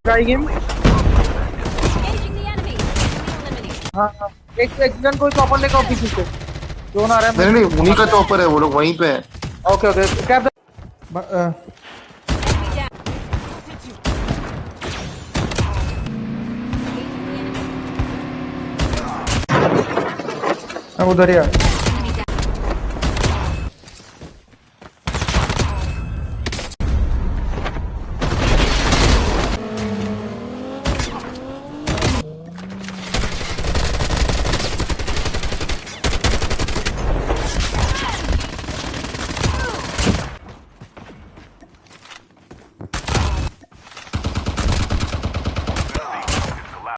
Try game. Engaging the enemy. Eliminate. हाँ हाँ, एक जन कोई चॉपर लेकर पीछे से जोन आ रहा है। नहीं नहीं, उन्हीं का चॉपर है, वो लोग वहीं पे है। Okay okay cap Enemy down. उधर ही आ